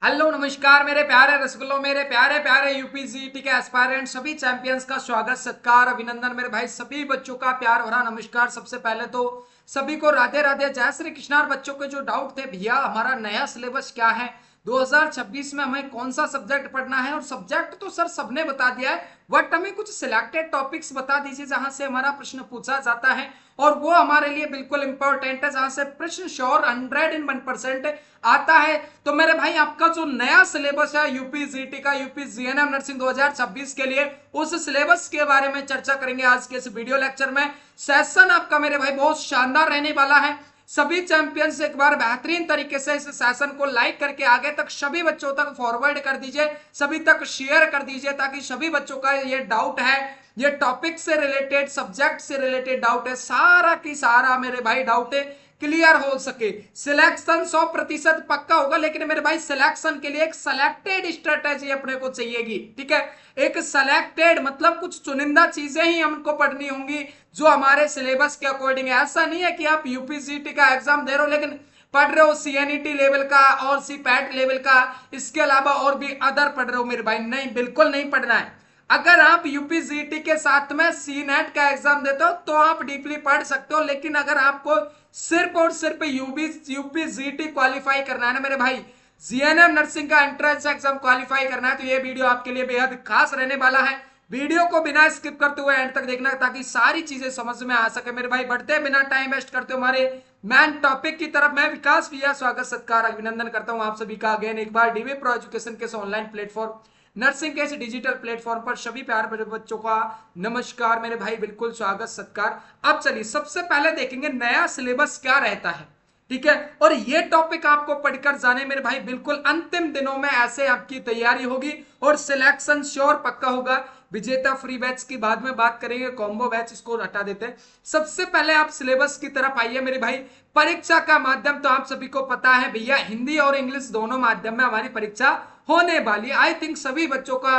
Hello नमस्कार मेरे प्यारे रसगुल्लों, मेरे प्यारे प्यारे यूपीजीटी के एस्पायरेंट सभी चैंपियंस का स्वागत सत्कार अभिनंदन मेरे भाई सभी बच्चों का प्यार भरा नमस्कार। सबसे पहले तो सभी को राधे राधे, जय श्री कृष्ण। बच्चों के जो डाउट थे, भैया हमारा नया सिलेबस क्या है, 2026 में हमें कौन सा सब्जेक्ट पढ़ना है। और सब्जेक्ट तो सर सबने बता दिया है, बट हमें कुछ सिलेक्टेड टॉपिक्स बता दीजिए जहां से हमारा प्रश्न पूछा जाता है और वो हमारे लिए बिल्कुल इंपॉर्टेंट है, जहां से प्रश्न श्योर 101% आता है। तो मेरे भाई आपका जो नया सिलेबस है यूपीजीटी का, यूपी जीएनएम नर्सिंग 2026 के लिए, उस सिलेबस के बारे में चर्चा करेंगे आज के इस वीडियो लेक्चर में। सेशन आपका मेरे भाई बहुत शानदार रहने वाला है। सभी चैंपियंस एक बार बेहतरीन तरीके से इस सेशन को लाइक करके आगे तक सभी बच्चों तक फॉरवर्ड कर दीजिए, सभी तक शेयर कर दीजिए, ताकि सभी बच्चों का ये डाउट है, ये टॉपिक से रिलेटेड, सब्जेक्ट से रिलेटेड डाउट है, सारा की सारा मेरे भाई डाउट है क्लियर हो सके। सिलेक्शन 100% पक्का होगा, लेकिन मेरे भाई सिलेक्शन के लिए एक सिलेक्टेड स्ट्रेटेजी अपने को चाहिएगी, ठीक है। एक सिलेक्टेड मतलब कुछ चुनिंदा चीजें ही हमको पढ़नी होंगी जो हमारे सिलेबस के अकॉर्डिंग है। ऐसा नहीं है कि आप यूपीसीटी का एग्जाम दे रहे हो लेकिन पढ़ रहे हो सीएनईटी लेवल का और सीपैट लेवल का, इसके अलावा और भी अदर पढ़ रहे हो मेरे भाई, नहीं, बिल्कुल नहीं पढ़ना है। अगर आप यूपीजीटी के साथ में सी नेट का एग्जाम देते हो तो आप डीपली पढ़ सकते हो, लेकिन अगर आपको सिर्फ और सिर्फ यूपीजीटी क्वालिफाई करना है ना मेरे भाई, जीएनएम नर्सिंग का एंट्रेंस एग्जाम क्वालिफाई करना है, तो ये वीडियो आपके लिए बेहद खास रहने वाला है। वीडियो को बिना स्किप करते हुए एंड तक देखना ताकि सारी चीजें समझ में आ सके मेरे भाई। बढ़ते बिना टाइम वेस्ट करते हमारे मैन टॉपिक की तरफ, मैं विकास भैया स्वागत सत्कार अभिनंदन करता हूं आप सभी का अगेन एक बार डीवी प्रो एजुकेशन के ऑनलाइन प्लेटफॉर्म, नर्सिंग के इस डिजिटल प्लेटफॉर्म पर सभी प्यारे बच्चों का नमस्कार मेरे भाई, बिल्कुल स्वागत सत्कार। अब चलिए सबसे पहले देखेंगे नया सिलेबस क्या रहता है, ठीक है। और ये टॉपिक आपको पढ़कर जाने मेरे भाई, बिल्कुल अंतिम दिनों में ऐसे आपकी तैयारी होगी और सिलेक्शन श्योर पक्का होगा। विजेता फ्री बैच की बाद में बात करेंगे, कॉम्बो बैच इसको हटा देते हैं। सबसे पहले आप सिलेबस की तरफ आइए मेरे भाई। परीक्षा का माध्यम तो आप सभी को पता है भैया, हिंदी और इंग्लिश दोनों माध्यम में हमारी परीक्षा होने वाली। आई थिंक सभी बच्चों का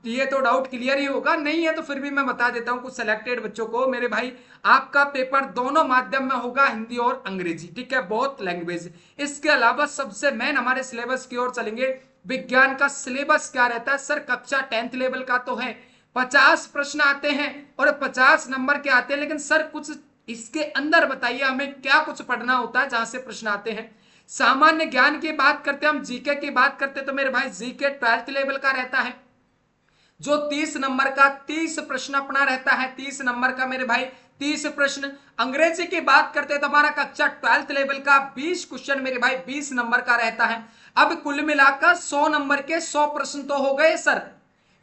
ये तो डाउट क्लियर ही होगा, नहीं है तो फिर भी मैं बता देता हूं कुछ सिलेक्टेड बच्चों को मेरे भाई। आपका पेपर दोनों माध्यम में होगा, हिंदी और अंग्रेजी, ठीक है, बोथ लैंग्वेज। इसके अलावा सबसे मेन हमारे सिलेबस की ओर चलेंगे। विज्ञान का सिलेबस क्या रहता है सर, कक्षा 10th लेवल का तो है, 50 प्रश्न आते हैं और 50 नंबर के आते हैं, लेकिन सर कुछ इसके अंदर बताइए हमें क्या कुछ पढ़ना होता है जहां से प्रश्न आते हैं। सामान्य ज्ञान की बात करते हैं, हम जीके की बात करते हैं तो मेरे भाई जीके 12th लेवल का रहता है, जो 30 नंबर का 30 प्रश्न अपना रहता है, 30 नंबर का मेरे भाई 30 प्रश्न। अंग्रेजी की बात करते हैं तो हमारा कक्षा 12th लेवल का 20 क्वेश्चन मेरे भाई 20 नंबर का रहता है। अब कुल मिलाकर 100 नंबर के 100 प्रश्न तो हो गए सर,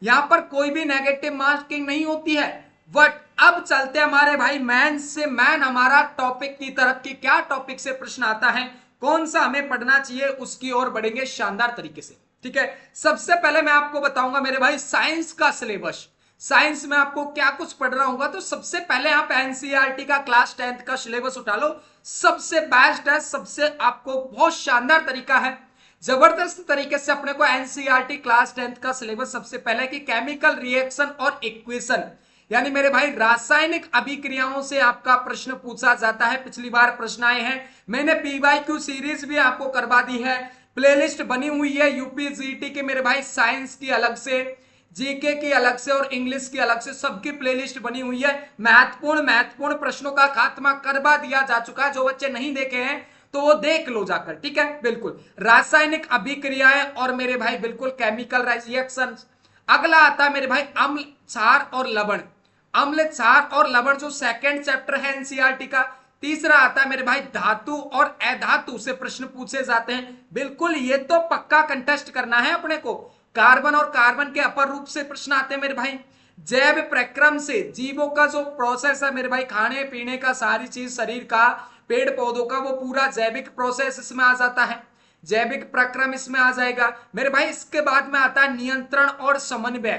यहां पर कोई भी नेगेटिव मार्किंग नहीं होती है। बट अब चलते हमारे भाई मैन से मैन हमारा टॉपिक की तरफ की, क्या टॉपिक से प्रश्न आता है, कौन सा हमें पढ़ना चाहिए, उसकी ओर बढ़ेंगे शानदार तरीके से, ठीक है। सबसे पहले मैं आपको बताऊंगा मेरे भाई साइंस का सिलेबस। साइंस में आपको क्या कुछ पढ़ना होगा, तो सबसे पहले आप एनसीईआरटी का क्लास 10th का सिलेबस उठा लो, सबसे बेस्ट है, सबसे आपको बहुत शानदार तरीका है, जबरदस्त तरीके से अपने को एनसीईआरटी क्लास 10th का सिलेबस। सबसे पहले कि केमिकल रिएक्शन और इक्वेशन, यानी मेरे भाई रासायनिक अभिक्रियाओं से आपका प्रश्न पूछा जाता है। पिछली बार प्रश्न आए हैं, मैंने पीवाईक्यू सीरीज भी आपको करवा दी है, प्लेलिस्ट बनी हुई है यूपीजीटी के मेरे भाई, साइंस की अलग से, जीके की अलग से और इंग्लिश की अलग से, सबकी प्लेलिस्ट बनी हुई है। महत्वपूर्ण प्रश्नों का खात्मा करवा दिया जा चुका है, जो बच्चे नहीं देखे हैं तो वो देख लो जाकर, ठीक है। बिल्कुल रासायनिक अभिक्रियाएं और मेरे भाई बिल्कुल केमिकल रिएक्शन। अगला आता है मेरे भाई अम्ल क्षार और लवण, अम्ल क्षार और लवण जो सेकंड चैप्टर है एनसीईआरटी का। तीसरा आता है मेरे भाई धातु और अधातु से प्रश्न पूछे जाते हैं, बिल्कुल ये तो पक्का कंटेस्ट करना है अपने को। कार्बन और कार्बन के अपर रूप से प्रश्न आते हैं मेरे भाई। जैव प्रक्रम से जीवों का जो प्रोसेस है मेरे भाई, खाने पीने का सारी चीज, शरीर का, पेड़ पौधों का, वो पूरा जैविक प्रोसेस इसमें आ जाता है, जैविक प्रक्रम इसमें आ जाएगा मेरे भाई। इसके बाद में आता है नियंत्रण और समन्वय,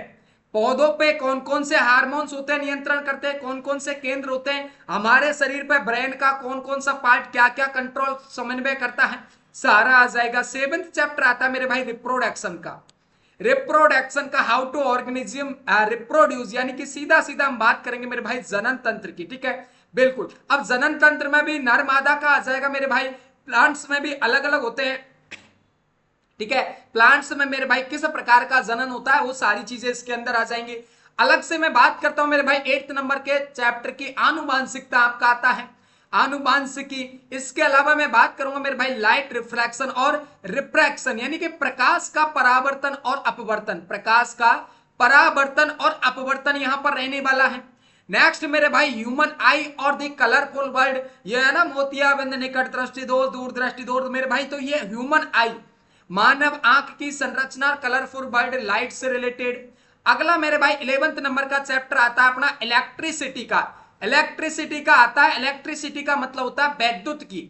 पौधों पे कौन कौन से हार्मोन्स होते हैं नियंत्रण करते हैं, कौन कौन से केंद्र होते हैं, हमारे शरीर पे ब्रेन का कौन कौन सा पार्ट क्या क्या कंट्रोल समन्वय करता है, सारा आ जाएगा। 7th चैप्टर आता है मेरे भाई रिप्रोडक्शन का, रिप्रोडक्शन का हाउ टू ऑर्गेनिज्म रिप्रोड्यूस, यानी कि सीधा सीधा हम बात करेंगे मेरे भाई जनन तंत्र की, ठीक है। बिल्कुल अब जनन तंत्र में भी नर मादा का आ जाएगा मेरे भाई, प्लांट्स में भी अलग अलग होते हैं, ठीक है। प्लांट्स में मेरे भाई किस प्रकार का जनन होता है, वो सारी चीजें इसके अंदर आ जाएंगी। अलग से मैं बात करता हूं मेरे भाई 8th नंबर के चैप्टर की आनुवांशिकता आपका आता है, आनुवांशिकी। इसके अलावा मैं बात करूंगा मेरे भाई लाइट रिफ्रैक्शन और रिफ्रैक्शन, यानी कि प्रकाश का परावर्तन और अपवर्तन, प्रकाश का परावर्तन और अपवर्तन यहां पर रहने वाला है। नेक्स्ट मेरे भाई ह्यूमन आई और दी कलरफुल वर्ल्ड, ये है ना मोतियाबिंद, निकट दृष्टि दोष, दूर दृष्टि दोष मेरे भाई, तो ये ह्यूमन आई, मानव आंख की संरचना, कलरफुल वर्ल्ड, लाइट से रिलेटेड। अगला मेरे भाई 11th नंबर का चैप्टर आता है अपना इलेक्ट्रिसिटी का, इलेक्ट्रिसिटी का आता है। इलेक्ट्रिसिटी का मतलब होता है वैद्युत की,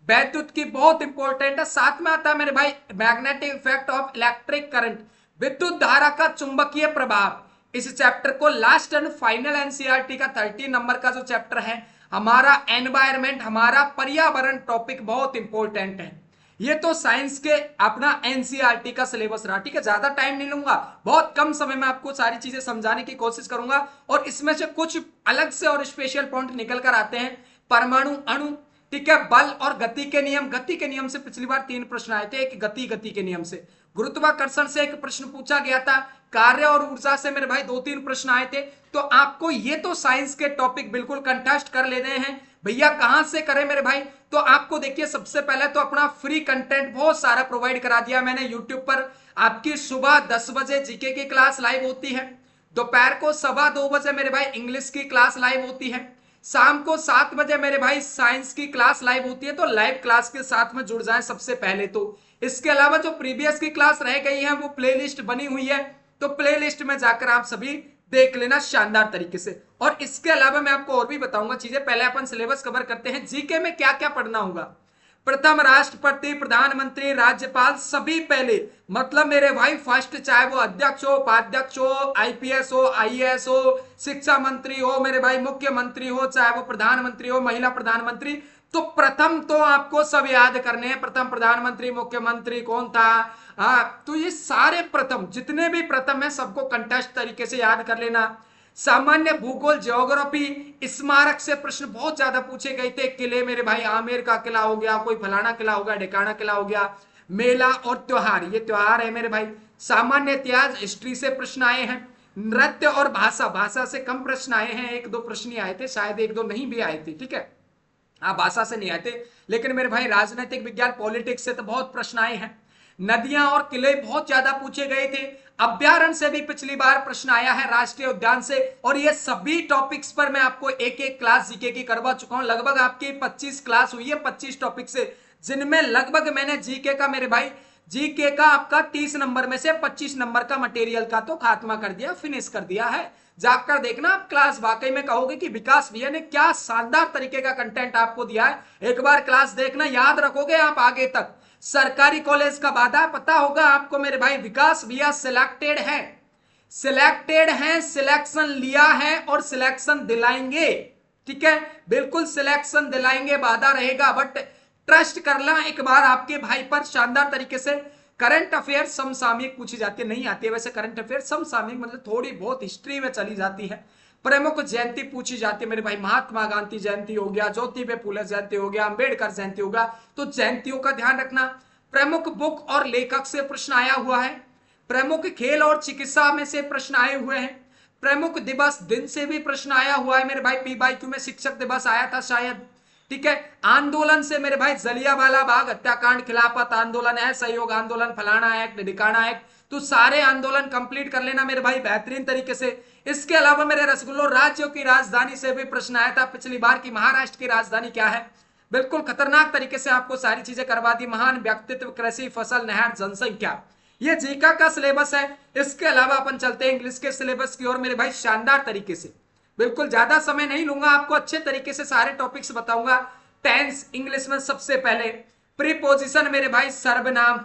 वैद्युत की बहुत इंपॉर्टेंट है। साथ में आता है मेरे भाई magnetic effect of electric current, विद्युत धारा का चुंबकीय प्रभाव। इस चैप्टर को लास्ट एंड फाइनल एनसीईआरटी का 30 नंबर का जो चैप्टर है हमारा एनवायरमेंट, हमारा पर्यावरण टॉपिक बहुत इंपॉर्टेंट है। ये तो साइंस के अपना एनसीईआरटी का सिलेबस रहा, ठीक है। ज्यादा टाइम नहीं लूंगा, बहुत कम समय में आपको सारी चीजें समझाने की कोशिश करूंगा, और इसमें से कुछ अलग से और स्पेशल पॉइंट निकल कर आते हैं। परमाणु, अणु, ठीक है, बल और गति के नियम। गति के नियम से पिछली बार 3 प्रश्न आए थे, एक गति के नियम से, गुरुत्वाकर्षण से एक प्रश्न पूछा गया था, कार्य और ऊर्जा से मेरे भाई 2-3 प्रश्न आए थे। तो आपको ये तो साइंस के टॉपिक बिल्कुल कंटेस्ट कर लेने हैं भैया। कहां से करें मेरे भाई, तो आपको देखिए सबसे पहले तो अपना फ्री कंटेंट बहुत सारा प्रोवाइड करा दिया मैंने यूट्यूब पर। आपकी सुबह 10 बजे जीके की क्लास लाइव होती है, दोपहर को 2:15 बजे मेरे भाई इंग्लिश की क्लास लाइव होती है, शाम को 7 बजे मेरे भाई साइंस की क्लास लाइव होती है। तो लाइव क्लास के साथ में जुड़ जाएं सबसे पहले तो। इसके अलावा जो प्रीवियस की क्लास रह गई है वो प्लेलिस्ट बनी हुई है, तो प्लेलिस्ट में जाकर आप सभी देख लेना शानदार तरीके से। और इसके अलावा मैं आपको और भी बताऊंगा चीजें। पहले अपन सिलेबस कवर करते हैं, जीके में क्या क्या पढ़ना होगा। प्रथम राष्ट्रपति, प्रधानमंत्री, राज्यपाल, सभी पहले, मतलब मेरे भाई फर्स्ट, चाहे वो अध्यक्ष हो, उपाध्यक्ष हो, आईपीएस हो, आईएएस हो, शिक्षा मंत्री हो मेरे भाई, मुख्यमंत्री हो, चाहे वो प्रधानमंत्री हो, महिला प्रधानमंत्री, तो प्रथम तो आपको सब याद करने हैं। प्रथम प्रधानमंत्री, मुख्यमंत्री कौन था, तो ये सारे प्रथम, जितने भी प्रथम है सबको कंटेस्ट तरीके से याद कर लेना। सामान्य भूगोल, ज्योग्राफी, स्मारक से प्रश्न बहुत ज्यादा पूछे गए थे। किले मेरे भाई, आमेर का किला हो गया, कोई फलाना किला हो गया, ढिकाना किला हो गया। मेला और त्योहार, ये त्योहार है मेरे भाई। सामान्य इतिहास, हिस्ट्री से प्रश्न आए हैं। नृत्य और भाषा, भाषा से कम प्रश्न आए हैं, 1-2 प्रश्न ही आए थे, शायद 1-2 नहीं भी आए थे, ठीक है। हाँ, भाषा से नहीं आए थे, लेकिन मेरे भाई राजनीतिक विज्ञान, पॉलिटिक्स से तो बहुत प्रश्न आए हैं। नदियां और किले बहुत ज्यादा पूछे गए थे। अभ्यारण्य से भी पिछली बार प्रश्न आया है, राष्ट्रीय उद्यान से। और ये सभी टॉपिक्स पर मैं आपको एक क्लास जीके की करवा चुका हूं। लगभग आपकी 25 क्लास हुई है 25 टॉपिक से, जिनमें लगभग मैंने जीके का मेरे भाई, जीके का आपका 30 नंबर में से 25 नंबर का मटेरियल का तो खात्मा कर दिया, फिनिश कर दिया है। जाकर देखना आप क्लास, वाकई में कहोगे कि विकास भैया ने क्या शानदार तरीके का कंटेंट आपको दिया है। एक बार क्लास देखना, याद रखोगे आप आगे तक। सरकारी कॉलेज का वादा पता होगा आपको मेरे भाई, विकास भैया सिलेक्टेड है, सिलेक्टेड है, सिलेक्शन लिया है और सिलेक्शन दिलाएंगे, ठीक है, बिल्कुल सिलेक्शन दिलाएंगे, वादा रहेगा। बट ट्रस्ट करना एक बार आपके भाई पर शानदार तरीके से। करंट अफेयर समसामयिक पूछी जाती है, नहीं आती है वैसे करंट अफेयर, समसामयिक मतलब थोड़ी बहुत हिस्ट्री में चली जाती है। प्रमुख जयंती पूछी जाती है मेरे भाई, महात्मा गांधी जयंती हो गया, ज्योतिबा फुले जयंती हो गया, अंबेडकर जयंती होगा, तो जयंतियों का ध्यान रखना। प्रमुख बुक और लेखक से प्रश्न आया हुआ है। प्रमुख खेल और चिकित्सा में से प्रश्न आए हुए हैं। प्रमुख दिवस, दिन से भी प्रश्न आया हुआ है मेरे भाई, पीवाईक्यू में शिक्षक दिवस आया था शायद, ठीक है। आंदोलन से मेरे भाई, जलियांवाला बाग हत्याकांड, खिलाफत आंदोलन, असहयोग आंदोलन, फलाना एक्ट, ढिकाना एक्ट, तो सारे आंदोलन कंप्लीट कर लेना मेरे भाई बेहतरीन तरीके से। इसके अलावा मेरे रसगुल्लो, राज्यों की राजधानी से भी प्रश्न आया था पिछली बार की, महाराष्ट्र की राजधानी क्या है। बिल्कुल खतरनाक तरीके से आपको सारी चीजें करवा दी। महान व्यक्तित्व, कृषि, फसल, नहर, जनसंख्या, ये जीका का सिलेबस है। इसके अलावा अपन चलते हैं इंग्लिश के सिलेबस की ओर मेरे भाई, शानदार तरीके से। बिल्कुल ज्यादा समय नहीं लूंगा, आपको अच्छे तरीके से सारे टॉपिक्स बताऊंगा। टेंस इंग्लिश में सबसे पहले प्रीपोजिशन मेरे भाई, सर्वनाम,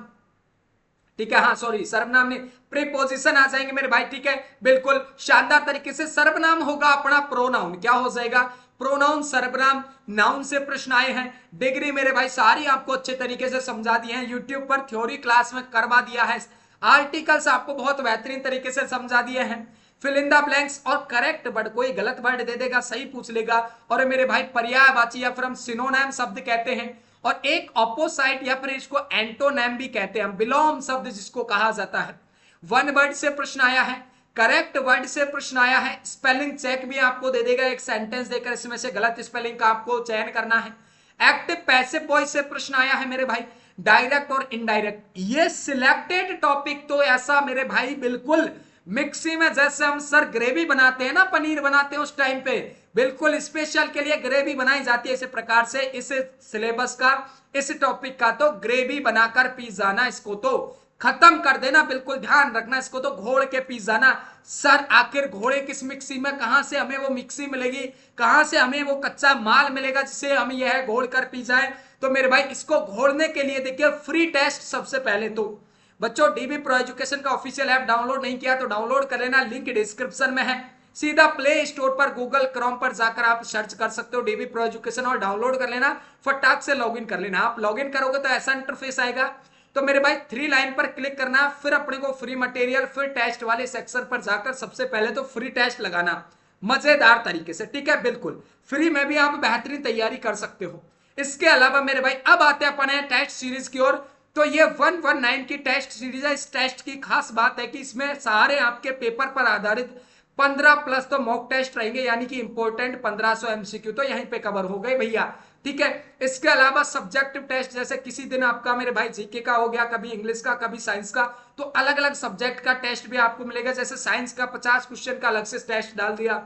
ठीक है, हाँ सॉरी सर्वनाम नहीं, प्रीपोजिशन आ जाएंगे मेरे भाई, ठीक है, बिल्कुल शानदार तरीके से। सर्वनाम होगा अपना प्रोनाउन, क्या हो जाएगा, प्रोनाउन सर्वनाम। नाउन से प्रश्न आए हैं। डिग्री मेरे भाई सारी आपको अच्छे तरीके से समझा दी है, यूट्यूब पर थ्योरी क्लास में करवा दिया है। आर्टिकल्स आपको बहुत बेहतरीन तरीके से समझा दिए हैं। फिल इन द ब्लैंक्स और करेक्ट वर्ड, कोई गलत वर्ड दे देगा सही पूछ लेगा। और मेरे भाई पर्यायवाची या फिर हम सिनोनिम शब्द कहते हैं, और एक ऑपोसाइट या फिर इसको एंटोनेम भी कहते हैं हम, विलोम शब्द जिसको कहा जाता है। वन वर्ड से प्रश्न आया है, करेक्ट वर्ड से प्रश्न आया है, स्पेलिंग चेक भी आपको दे देगा, एक सेंटेंस देकर इसमें से गलत स्पेलिंग का आपको चयन करना है। एक्टिव पैसिव वॉइस से प्रश्न आया है मेरे भाई, डायरेक्ट और इनडायरेक्ट। ये सिलेक्टेड टॉपिक तो ऐसा मेरे भाई बिल्कुल मिक्सी में जैसे हम सर ग्रेवी बनाते हैं ना, पनीर बनाते हैं उस टाइम पे बिल्कुल स्पेशल के लिए ग्रेवी बनाई जाती है, इसी प्रकार से इस सिलेबस का, इस टॉपिक का तो ग्रेवी बनाकर पी जाना, इसको तो खत्म कर देना, बिल्कुल ध्यान रखना, इसको तो घोड़ के पी जाना। सर आखिर घोड़े किस मिक्सी में, कहां से हमें वो मिक्सी मिलेगी, कहां से हमें वो कच्चा माल मिलेगा जिसे हम यह घोड़ कर पी जाए। तो मेरे भाई इसको घोड़ने के लिए देखिए फ्री टेस्ट सबसे पहले तो बच्चों, डीबी प्रो एजुकेशन का ऑफिशियल ऐप डाउनलोड नहीं किया तो डाउनलोड कर लेना, लिंक डिस्क्रिप्शन में है। सीधा प्ले स्टोर पर गूगल क्रोम पर जाकर आप सर्च कर सकते हो डीबी प्रो एजुकेशन और डाउनलोड कर लेना, फटाक से लॉगिन कर लेना। आप लॉगिन करोगे तो ऐसा इंटरफेस आएगा, तो मेरे भाई 3 लाइन पर क्लिक करना, फिर अपने को फ्री मटेरियल, फिर टेस्ट वाले सेक्शन पर जाकर सबसे पहले तो फ्री टेस्ट लगाना मजेदार तरीके से, ठीक है, बिल्कुल फ्री में भी आप बेहतरीन तैयारी कर सकते हो। इसके अलावा मेरे भाई अब आते हैं अपने टेस्ट सीरीज की ओर। तो ये 119 की टेस्ट सीरीज है। इस टेस्ट की खास बात है कि इसमें सारे आपके पेपर पर आधारित 15 प्लस तो मॉक टेस्ट रहेंगे, यानी कि इंपोर्टेंट 1500 एमसीक्यू तो यहीं पे कवर हो गए भैया, ठीक है। इसके अलावा सब्जेक्टिव टेस्ट, जैसे किसी दिन आपका मेरे भाई जीके का हो गया, कभी इंग्लिश का, कभी साइंस का, तो अलग अलग सब्जेक्ट का टेस्ट भी आपको मिलेगा। जैसे साइंस का 50 क्वेश्चन का अलग से टेस्ट डाल दिया,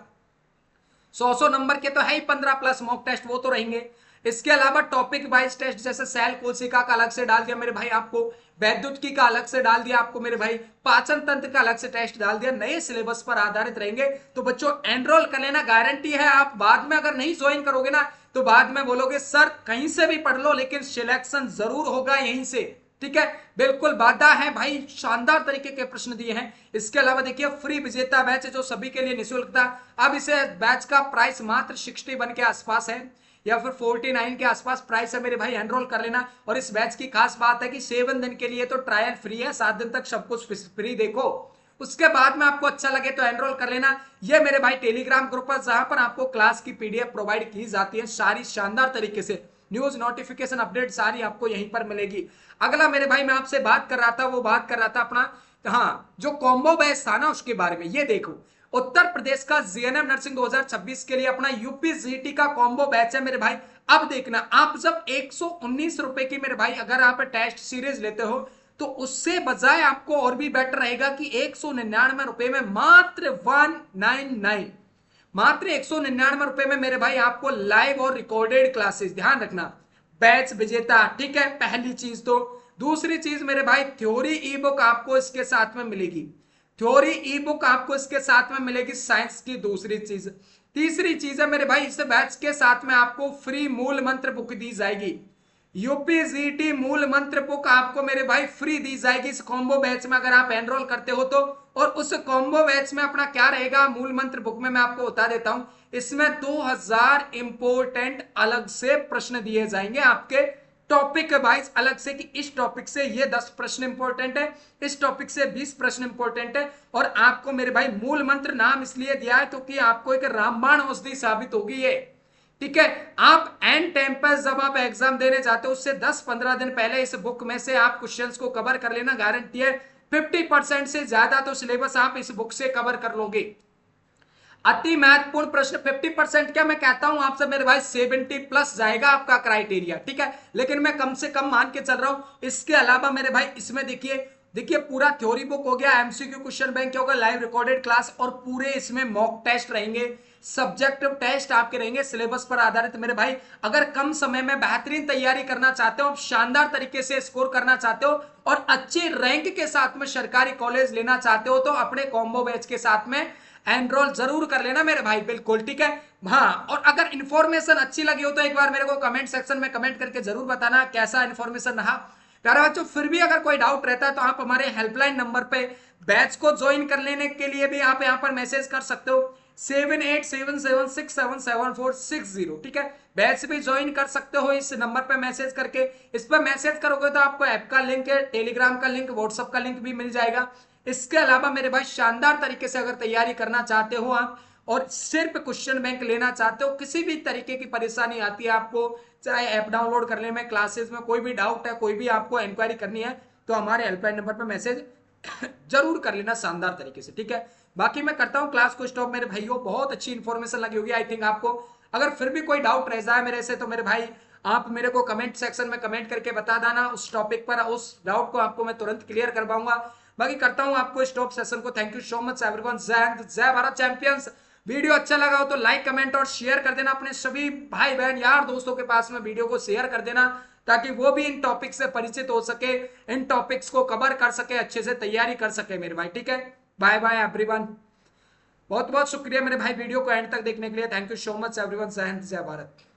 100 नंबर के तो है ही, 15 प्लस मॉक टेस्ट वो तो रहेंगे। इसके अलावा टॉपिक वाइज टेस्ट, जैसे सेल कोशिका का अलग से डाल दिया मेरे भाई आपको, वैद्युतिकी का अलग से डाल दिया आपको मेरे भाई, पाचन तंत्र का अलग से टेस्ट डाल दिया, नए सिलेबस पर आधारित रहेंगे। तो बच्चों एनरोल कर लेना, गारंटी है आप बाद में अगर नहीं ज्वाइन करोगे ना तो बाद में बोलोगे सर कहीं से भी पढ़ लो लेकिन सिलेक्शन जरूर होगा यहीं से, ठीक है, बिल्कुल वादा है भाई, शानदार तरीके के प्रश्न दिए हैं। इसके अलावा देखिए फ्री विजेता बैच जो सभी के लिए निःशुल्क था, अब इसे बैच का प्राइस मात्र 61 के आसपास है या फिर 49 के आसपास प्राइस है मेरे भाई, एनरोल कर लेना। और इस बैच की खास बात है कि 7 दिन के लिए तो ट्रायल फ्री है, 7 दिन तक सब कुछ फ्री देखो, उसके बाद में आपको अच्छा लगे तो एनरोल कर लेना। ये मेरे भाई टेलीग्राम ग्रुप है जहां पर आपको क्लास की पीडीएफ प्रोवाइड की जाती है सारी शानदार तरीके से, न्यूज नोटिफिकेशन अपडेट सारी आपको यहीं पर मिलेगी। अगला मेरे भाई मैं आपसे बात कर रहा था, वो बात कर रहा था अपना, हाँ जो कॉम्बो बैच था ना उसके बारे में। ये देखो उत्तर प्रदेश का जीएनएम नर्सिंग 2026 के लिए अपना यूपी जीटी का कॉम्बो बैच है मेरे भाई। अब देखना आप जब 119 रुपए की मेरे भाई अगर आप टेस्ट सीरीज लेते हो तो उससे बजाय आपको और भी बेटर रहेगा कि 199 रुपए में मात्र 199, मात्र 199 रुपए में मेरे भाई आपको लाइव और रिकॉर्डेड क्लासेस, ध्यान रखना, बैच विजेता, ठीक है, पहली चीज। तो दूसरी चीज मेरे भाई थ्योरी ई बुक आपको इसके साथ में मिलेगी, थ्योरी ई बुक आपको इसके साथ में मिलेगी साइंस की। दूसरी चीज, तीसरी चीज है मेरे भाई इस बैच के साथ में आपको फ्री मूल मंत्र बुक दी जाएगी, यूपीजीटी मूल मंत्र बुक आपको मेरे भाई फ्री दी जाएगी इस कॉम्बो बैच में अगर आप एनरोल करते हो तो। और उस कॉम्बो बैच में अपना क्या रहेगा, मूल मंत्र बुक में मैं आपको बता देता हूं, इसमें 2000 इंपोर्टेंट अलग से प्रश्न दिए जाएंगे आपके टॉपिक वाइज अलग से, कि इस टॉपिक से ये 10 प्रश्न इंपॉर्टेंट है, इस टॉपिक से 20 प्रश्न इंपॉर्टेंट है। और आपको मेरे भाई मूल मंत्र नाम इसलिए दिया है क्योंकि आपको एक रामबाण औषधि साबित होगी ये, ठीक है। आप एंड टाइम पर जब आप एग्जाम देने जाते हो उससे 10-15 दिन पहले इस बुक में से आप क्वेश्चंस को कवर कर लेना, गारंटी है 50% से ज्यादा तो सिलेबस आप इस बुक से कवर कर लोगे। अति महत्वपूर्ण प्रश्न 50% क्या मैं कहता हूं आपसे मेरे भाई 70 प्लस जाएगा आपका क्राइटेरिया, ठीक है, लेकिन मैं कम से कम मान के चल रहा हूं। इसके अलावा मेरे भाई इसमें देखिए पूरा थ्योरी बुक हो गया, एमसीक्यू क्वेश्चन बैंक होगा, लाइव रिकॉर्डेड क्लास और पूरे इसमें मॉक टेस्ट रहेंगे, सब्जेक्टिव टेस्ट आपके रहेंगे सिलेबस पर आधारित मेरे भाई। अगर कम समय में बेहतरीन तैयारी करना चाहते हो, शानदार तरीके से स्कोर करना चाहते हो और अच्छे रैंक के साथ में सरकारी कॉलेज लेना चाहते हो तो अपने कॉम्बो बैच के साथ में एनरोल जरूर कर लेना मेरे भाई, बिल्कुल, ठीक है। हाँ, और अगर इंफॉर्मेशन अच्छी लगी हो तो एक बार मेरे को कमेंट सेक्शन में कमेंट करके जरूर बताना कैसा इंफॉर्मेशन रहा प्यारे बच्चों। फिर भी अगर कोई डाउट रहता है तो आप हमारे हेल्पलाइन नंबर पे बैच को ज्वाइन कर लेने के लिए भी आप यहाँ पर मैसेज कर सकते हो 7877677460, ठीक है, बैच भी ज्वाइन कर सकते हो इस नंबर पे मैसेज करके। इस पर मैसेज करोगे तो आपको ऐप का लिंक, टेलीग्राम का लिंक, व्हाट्सएप का लिंक भी मिल जाएगा। इसके अलावा मेरे भाई शानदार तरीके से अगर तैयारी करना चाहते हो आप और सिर्फ क्वेश्चन बैंक लेना चाहते हो, किसी भी तरीके की परेशानी आती है आपको, चाहे ऐप डाउनलोड करने में, क्लासेस में कोई भी डाउट है, कोई भी आपको इंक्वायरी करनी है, तो हमारे हेल्पलाइन नंबर पर मैसेज जरूर कर लेना शानदार तरीके से, ठीक है। बाकी मैं करता हूं क्लास को स्टॉप मेरे भाइयों, बहुत अच्छी इंफॉर्मेशन लगी होगी आई थिंक आपको। अगर फिर भी कोई डाउट रह जाए मेरे से तो मेरे भाई आप मेरे को कमेंट सेक्शन में कमेंट करके बता देना उस टॉपिक पर, उस डाउट को आपको मैं तुरंत क्लियर कर पाऊंगा। बाकी करता हूं आपको स्टॉप सेशन को। Thank you so much everyone. जय हिंद, जय भारत चैंपियंस। वीडियो अच्छा लगा हो तो लाइक कमेंट और शेयर कर देना, अपने सभी भाई बहन यार दोस्तों के पास में वीडियो को शेयर कर देना, ताकि वो भी इन टॉपिक से परिचित हो सके, इन टॉपिक्स को कवर कर सके, अच्छे से तैयारी कर सके मेरे भाई, ठीक है। बाय बाय एवरीवन, बहुत बहुत शुक्रिया मेरे भाई वीडियो को एंड तक देखने के लिए। Thank you so much everyone. जय हिंद, जय भारत।